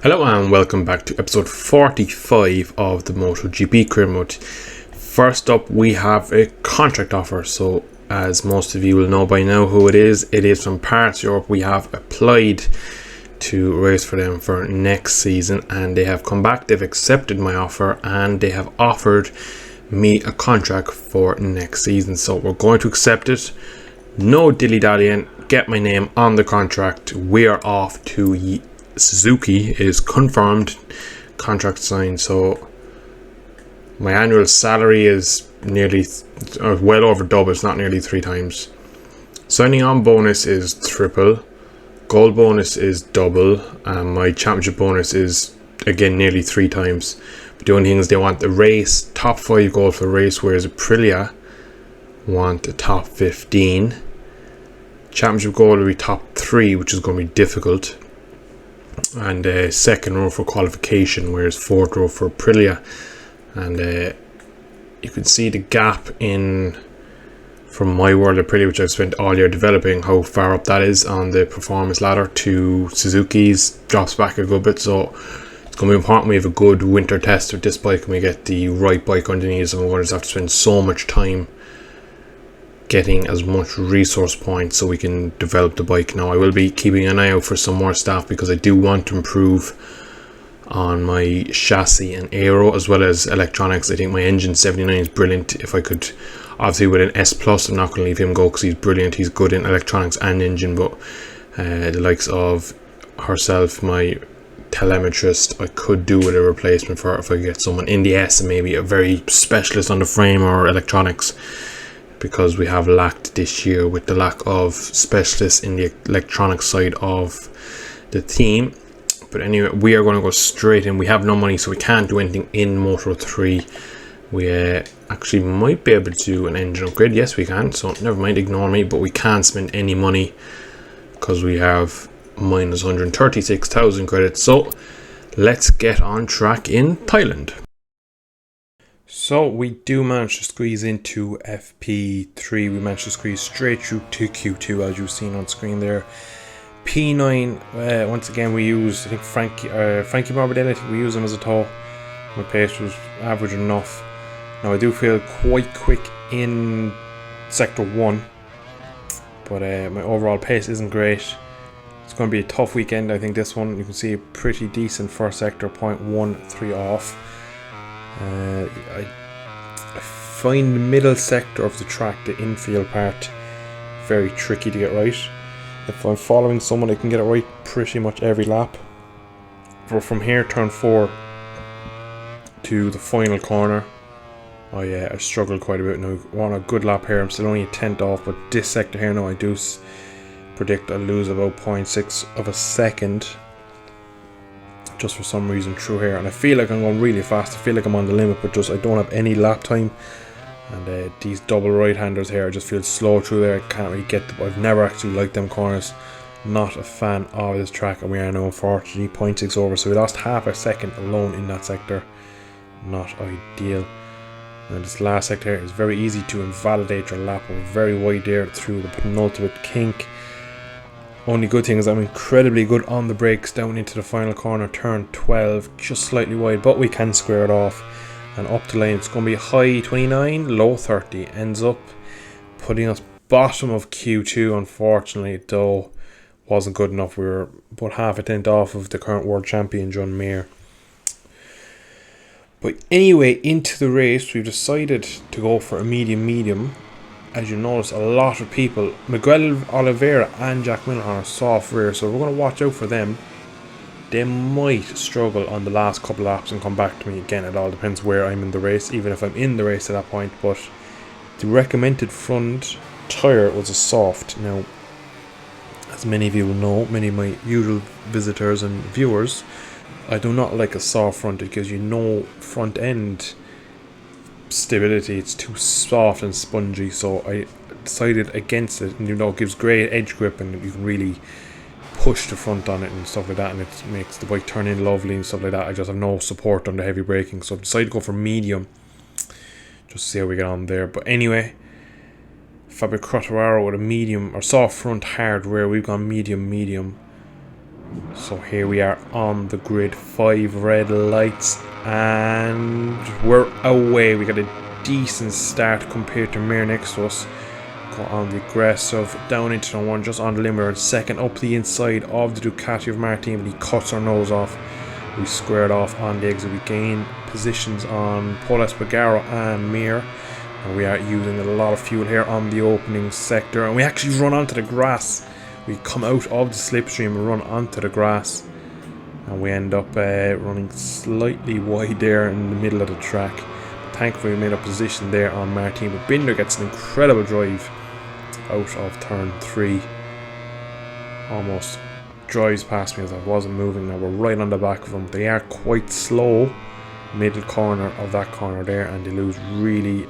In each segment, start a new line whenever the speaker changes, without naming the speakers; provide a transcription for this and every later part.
Hello and welcome back to episode 45 of the MotoGP Career Mode. First up, we have a contract offer. So, as most of you will know by now who it is from Parts Europe. We have applied to race for them for next season, and they have come back. They've accepted my offer and they have offered me a contract for next season. So, we're going to accept it. No dilly-dallying. Get my name on the contract. We are off to Suzuki. Is confirmed, contract signed. So my annual salary is nearly well over double. It's not nearly 3 times. Signing on bonus is triple, gold bonus is double, and my championship bonus is again nearly 3 times. But the only thing is they want the race top 5 gold for race, whereas Aprilia want a top 15. Championship gold will be top 3, which is going to be difficult, and second row for qualification, whereas 4th row for Aprilia. And you can see the gap in from my world of Aprilia, which I've spent all year developing, how far up that is on the performance ladder, to Suzuki's drops back a good bit. So it's going to be important we have a good winter test with this bike and we get the right bike underneath, and we're going to just have to spend so much time getting as much resource points so we can develop the bike. Now I will be keeping an eye out for some more stuff because I do want to improve on my chassis and aero as well as electronics. I think my engine 79 is brilliant. If I could, obviously with an S Plus, I'm not going to leave him go because he's brilliant. He's good in electronics and engine, but the likes of herself, my telemetrist, I could do with a replacement for if I could get someone in the S and maybe a very specialist on the frame or electronics, because we have lacked this year with the lack of specialists in the electronic side of the team. But anyway, we are going to go straight in. We have no money, so we can't do anything in Moto 3. We actually might be able to do an engine upgrade. Yes, we can, so never mind, ignore me. But we can't spend any money because we have minus 136,000 credits. So let's get on track in Thailand. So we do manage to squeeze into FP3. We managed to squeeze straight through to Q2, as you've seen on screen there. P9, once again we used, I think Frankie Morbidelli, I think we used him as a tow. My pace was average enough. Now I do feel quite quick in sector 1, but my overall pace isn't great. It's going to be a tough weekend, I think, this one. You can see a pretty decent first sector, 0.13 off. I find the middle sector of the track, the infield part, very tricky to get right. If I'm following someone, I can get it right pretty much every lap. But from here, turn 4 to the final corner, I struggled quite a bit. Now I want a good lap here. I'm still only a 10th off, but this sector here now I do predict I'll lose about 0.6 of a second. Just for some reason through here, and I feel like I'm going really fast. I feel like I'm on the limit, but just I don't have any lap time. And these double right-handers here, I just feel slow through there. I can't really get them. I've never actually liked them corners. Not a fan of this track, and we are now unfortunately 0.6 over. So we lost half a second alone in that sector. Not ideal. And this last sector here is very easy to invalidate your lap. We're very wide there through the penultimate kink. Only good thing is I'm incredibly good on the brakes down into the final corner, turn 12, just slightly wide, but we can square it off. And up the lane, it's going to be high 29, low 30. Ends up putting us bottom of Q2, unfortunately, though wasn't good enough. We were about half a tenth off of the current world champion, John Mayer. But anyway, into the race, we've decided to go for a medium. As you notice, a lot of people, Miguel Oliveira and Jack Miller, are soft rear, so we're going to watch out for them. They might struggle on the last couple of laps and come back to me again. It all depends where I'm in the race, even if I'm in the race at that point. But the recommended front tyre was a soft. Now, as many of you will know, many of my usual visitors and viewers, I do not like a soft front. It gives you no front end stability. It's too soft and spongy, so I decided against it. And it gives great edge grip, and you can really push the front on it and stuff like that, and it makes the bike turn in lovely and stuff like that. I just have no support on the heavy braking, so I've decided to go for medium just to see how we get on there. But anyway, Fabio Quartararo with a medium or soft front, hard rear. We've gone medium. So here we are on the grid, 5 red lights, and we're away. We got a decent start compared to Mir next to us. Go on the aggressive, down into the one, just on the limiter, and second up the inside of the Ducati of Martin, but he cuts our nose off. We squared off on the exit. We gain positions on Paul Espargaro and Mir, and we are using a lot of fuel here on the opening sector, and we actually run onto the grass. We come out of the slipstream and run onto the grass, and we end up running slightly wide there in the middle of the track. But thankfully we made a position there on Martin, but Binder gets an incredible drive out of turn 3. Almost drives past me as I wasn't moving. Now we're right on the back of them. They are quite slow, middle corner of that corner there, and they lose really.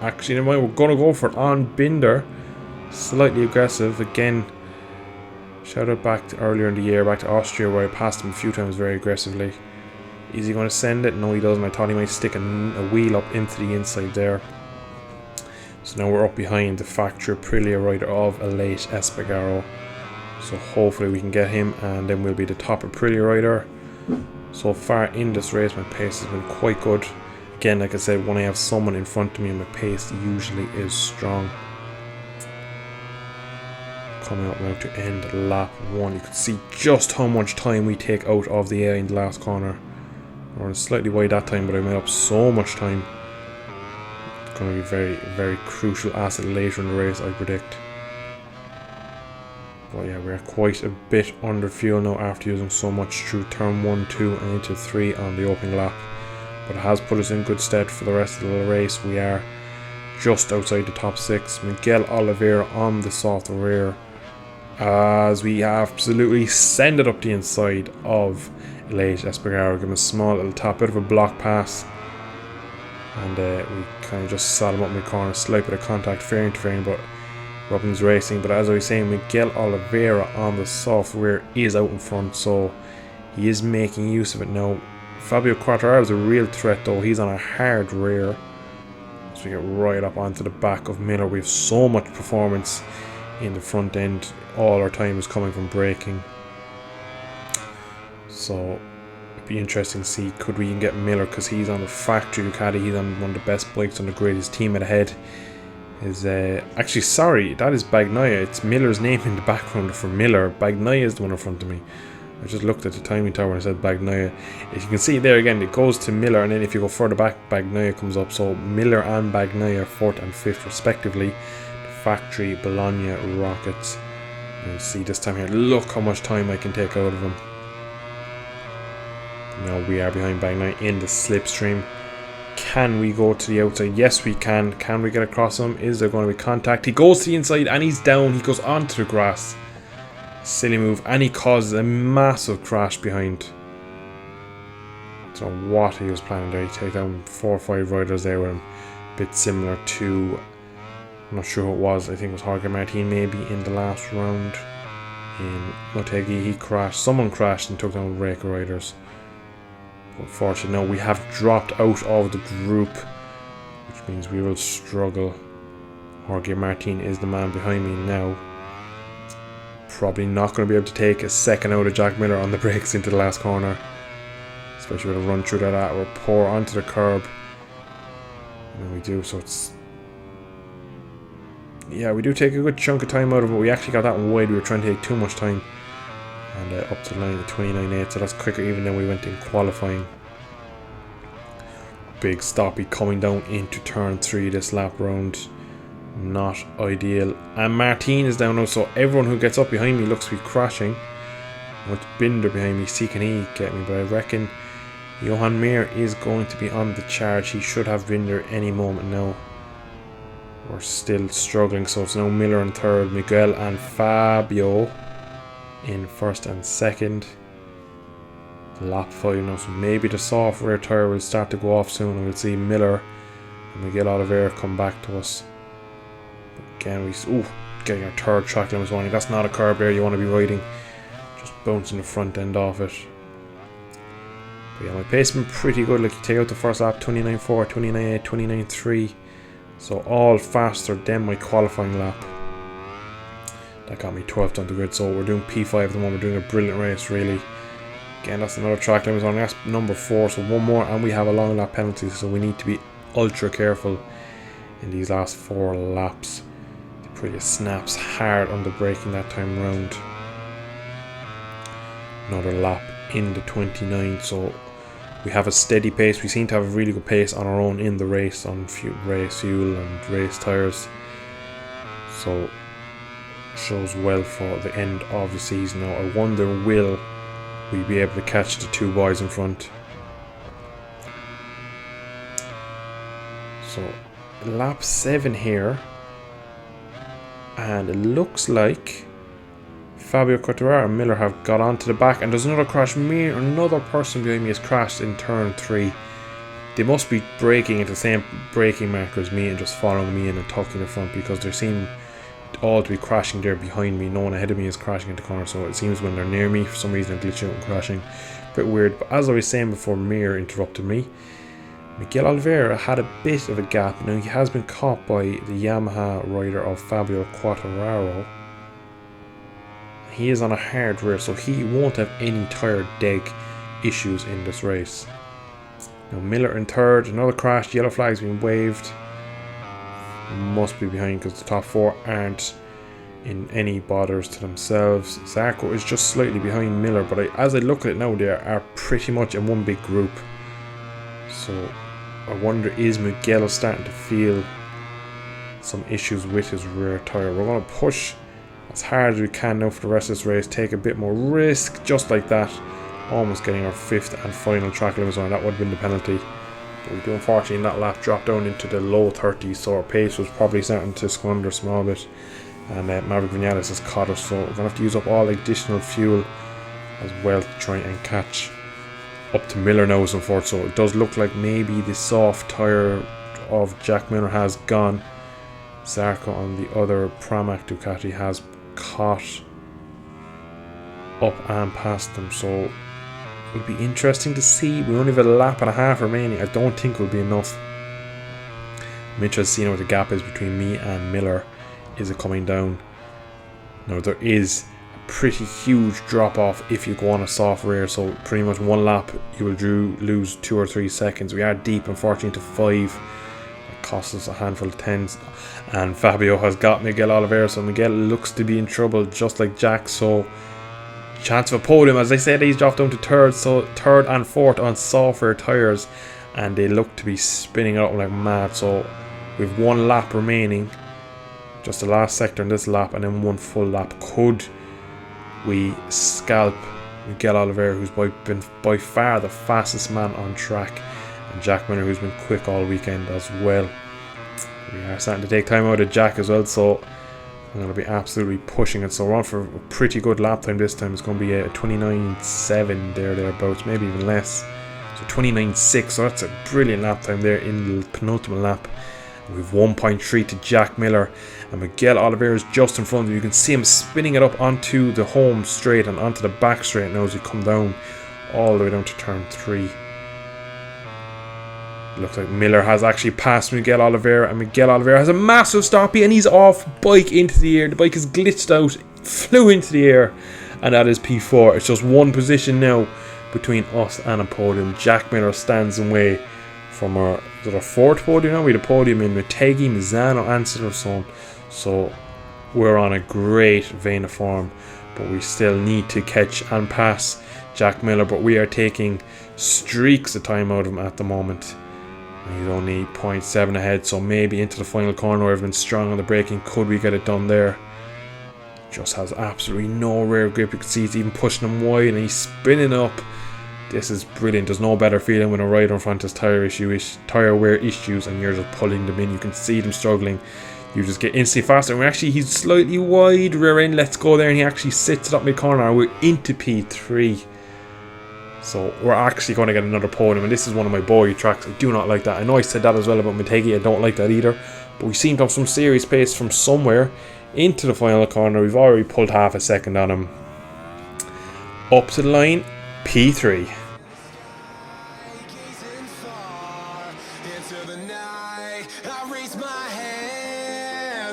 Actually, never mind, we're going to go for it on Binder. Slightly aggressive again. Shout out back to earlier in the year, back to Austria, where I passed him a few times very aggressively. Is he going to send it? No, he doesn't. I thought he might stick a wheel up into the inside there. So now we're up behind the factory Aprilia rider of Elate Espargaro. So hopefully we can get him, and then we'll be the top Aprilia rider. So far in this race, my pace has been quite good. Again, like I said, when I have someone in front of me, my pace usually is strong. Coming up now to end lap 1. You can see just how much time we take out of the air in the last corner. We're slightly wide that time, but I made up so much time. It's going to be very, very crucial asset later in the race, I predict. But yeah, we're quite a bit under fuel now after using so much through turn 1, 2 and into 3 on the opening lap. But it has put us in good stead for the rest of the race. We are just outside the top 6. Miguel Oliveira on the soft rear, as we absolutely send it up the inside of Elate Espargaro. Give him a small little tap, bit of a block pass, and we kind of just sat him up in the corner. Slight bit of contact, fair interfering, but Robbins racing. But as I was saying, Miguel Oliveira on the soft rear is out in front, so he is making use of it now. Fabio Quartararo is a real threat though. He's on a hard rear, so we get right up onto the back of Miller. We have so much performance in the front end. All our time is coming from braking, so it'd be interesting to see could we even get Miller, because he's on the factory Ducati. He's on one of the best bikes on the grid. His teammate ahead is actually, sorry, that is Bagnaia. It's Miller's name in the background for Miller. Bagnaia is the one in front of me. I just looked at the timing tower and I said Bagnaia. If you can see there again, it goes to Miller, and then if you go further back, Bagnaia comes up. So Miller and Bagnaia 4th and 5th respectively. The factory Bologna Rockets. And see this time here, look how much time I can take out of him. Now we are behind Bagnaia in the slipstream. Can we go to the outside? Yes, we can. Can we get across him? Is there going to be contact? He goes to the inside and he's down. He goes onto the grass. Silly move, and he causes a massive crash behind. I don't know what he was planning there. He take down 4 or 5 riders there with him. A bit similar to, I'm not sure who it was. I think it was Jorge Martin maybe in the last round in Motegi. He crashed. Someone crashed and took down Reika riders. Unfortunately, no, we have dropped out of the group, which means we will struggle. Jorge Martin is the man behind me now. Probably not going to be able to take a second out of Jack Miller on the brakes into the last corner, especially with a run through that or pour onto the curb. And we do, so it's, yeah, we do take a good chunk of time out of it. We actually got that one wide. We were trying to take too much time, and up to the line at 29.8, so that's quicker even than we went in qualifying. Big stoppy coming down into turn 3 this lap round. Not ideal. And Martin is down now, so everyone who gets up behind me looks to be crashing. With Binder behind me, see can he get me, but I reckon Johan Mir is going to be on the charge. He should have Binder any moment now. We're still struggling, so it's now Miller in 3rd, Miguel and Fabio in 1st and 2nd. Lap 5 now, so maybe the soft rear tyre will start to go off soon, and we'll see Miller and Miguel Oliveira come back to us. Again, getting our 3rd track limits warning. That's not a curb there you want to be riding. Just bouncing the front end off it. But yeah, my pace has been pretty good. Like, you take out the first lap, 29.4, 29.8, 29.3. So all faster than my qualifying lap. That got me 12th on the grid. So we're doing P5 at the moment. We're doing a brilliant race, really. Again, that's another track limit on. That's number 4. So one more, and we have a long lap penalty. So we need to be ultra careful in these last 4 laps. The Aprilia snaps hard on the braking that time round. Another lap in the 29. So we have a steady pace. We seem to have a really good pace on our own in the race, on race fuel and race tyres. So shows well for the end of the season. Now I wonder, will we be able to catch the 2 boys in front? So lap 7 here, and it looks like Fabio Quartararo and Miller have got onto the back, and there's another crash. Another person behind me has crashed in turn 3. They must be braking at the same braking marker as me and just following me in and tucking the front, because they seem all to be crashing there behind me. No one ahead of me is crashing into the corner, so it seems when they're near me, for some reason they're glitching out and crashing. Bit weird. But as I was saying before, Mir interrupted me. Miguel Oliveira had a bit of a gap. Now he has been caught by the Yamaha rider of Fabio Quartararo. He is on a hard rear, so he won't have any tyre deg issues in this race. Now Miller in third, another crash, yellow flag's been waved. Must be behind because the top 4 aren't in any bothers to themselves. Zarco is just slightly behind Miller, but as I look at it now, they are pretty much in one big group. So I wonder, is Miguel starting to feel some issues with his rear tyre? We're going to push as hard as we can now for the rest of this race, take a bit more risk, just like that. Almost getting our 5th and final track limit zone. That would have been the penalty. But we do unfortunately in that lap drop down into the low 30s, so our pace was probably starting to squander a small bit. And Maverick Vinales has caught us, so we're going to have to use up all additional fuel as well to try and catch up to Miller now and forth. So it does look like maybe the soft tyre of Jack Miller has gone. Zarco on the other Pramac Ducati has caught up and past them, so it would be interesting to see. We only have a lap and a half remaining. I don't think it will be enough. I'm interested to see what the gap is between me and Miller. Is it coming down? Now there is a pretty huge drop off if you go on a soft rear, so pretty much one lap you will lose 2 or 3 seconds. We are deep, unfortunately, to 5. It costs us a handful of tens, and Fabio has got Miguel Oliveira, so Miguel looks to be in trouble just like Jack. So chance of a podium, as I said, he's dropped down to 3rd, so 3rd and 4th on softer tyres, and they look to be spinning out like mad. So we've 1 lap remaining, just the last sector in this lap, and then 1 full lap. Could we scalp Miguel Oliveira, who's been by far the fastest man on track, and Jack Miller, who's been quick all weekend as well? We are starting to take time out of Jack as well, so I'm going to be absolutely pushing it. So we're on for a pretty good lap time this time. It's going to be a 29.7 thereabouts, maybe even less. So 29.6, so that's a brilliant lap time there in the penultimate lap. And we've 1.3 to Jack Miller, and Miguel Oliveira is just in front of you. You can see him spinning it up onto the home straight and onto the back straight now as you come down all the way down to turn 3. Looks like Miller has actually passed Miguel Oliveira, and Miguel Oliveira has a massive stoppie, and he's off bike into the air. The bike is glitched out, flew into the air, and that is P4. It's just 1 position now between us and a podium. Jack Miller stands in way from our 4th podium now. We had a podium in Motegi, Misano and Silverstone, so we're on a great vein of form, but we still need to catch and pass Jack Miller. But we are taking streaks of time out of him at the moment. He's only 0.7 ahead, so maybe into the final corner where I've been strong on the braking. Could we get it done there? Just has absolutely no rear grip. You can see he's even pushing him wide and he's spinning up. This is brilliant. There's no better feeling when a rider in front has tyre wear issues and you're just pulling them in. You can see them struggling. You just get instantly faster. And actually, he's slightly wide rear end. Let's go there, and he actually sits it up mid corner. We're into P3. So we're actually going to get another podium, and this is one of my boy tracks. I do not like that. I know I said that as well about Motegi. I don't like that either. But we seem to have some serious pace from somewhere into the final corner. We've already pulled half a second on him. Up to the line, P3.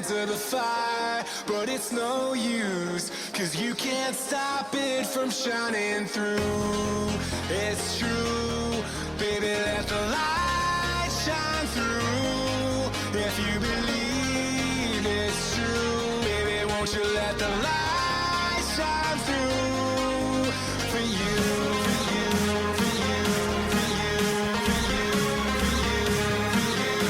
To the fire.
lie, but it's no use, 'cause you can't stop it from shining through. It's true, baby, let the light shine through. If you believe it's true, baby, won't you let the light shine through for you, for you, for you, for you, for you, for you, for you,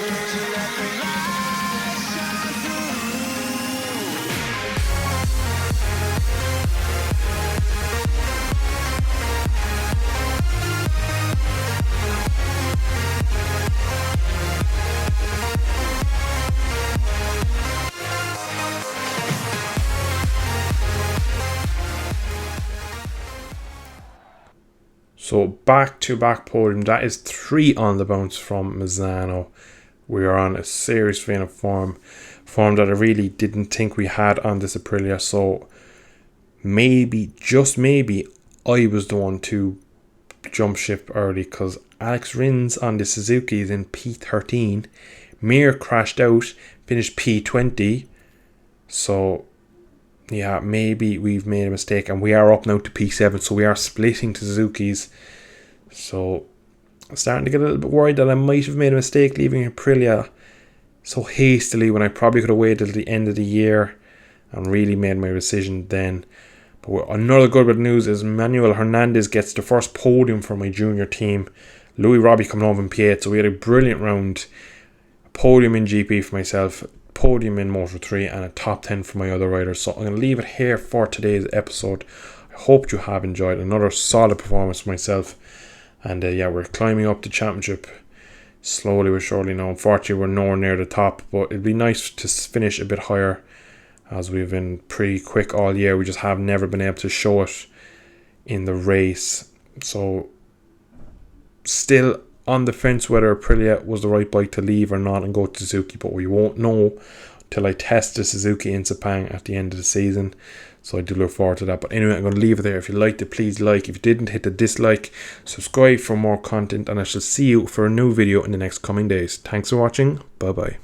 won't you let the light shine through?
So back-to-back podium. That is 3 on the bounce from Mazzano. We are on a serious vein of form that I really didn't think we had on this Aprilia. So maybe, just maybe, I was the one to jump ship early, because Alex Rins on the Suzuki is in P13. Mir crashed out, finished P20. So yeah, maybe we've made a mistake, and we are up now to P7, so we are splitting to Suzuki's. So I'm starting to get a little bit worried that I might have made a mistake leaving Aprilia so hastily, when I probably could have waited till the end of the year and really made my decision then. But another good bit of news is Manuel Hernandez gets the first podium for my junior team. Louis Robbie coming home in P8, so we had a brilliant round. A podium in GP for myself, podium in Moto3, and a top 10 for my other riders. So I'm going to leave it here for today's episode. I hope you have enjoyed another solid performance for myself. And yeah, we're climbing up the championship slowly but surely now. Unfortunately, we're nowhere near the top, but it'd be nice to finish a bit higher, as we've been pretty quick all year. We just have never been able to show it in the race. So still on the fence whether Aprilia was the right bike to leave or not and go to Suzuki, but we won't know till I test the Suzuki in Sepang at the end of the season. So I do look forward to that. But anyway, I'm going to leave it there. If you liked it, please like. If you didn't, hit the dislike. Subscribe for more content, and I shall see you for a new video in the next coming days. Thanks for watching. Bye bye.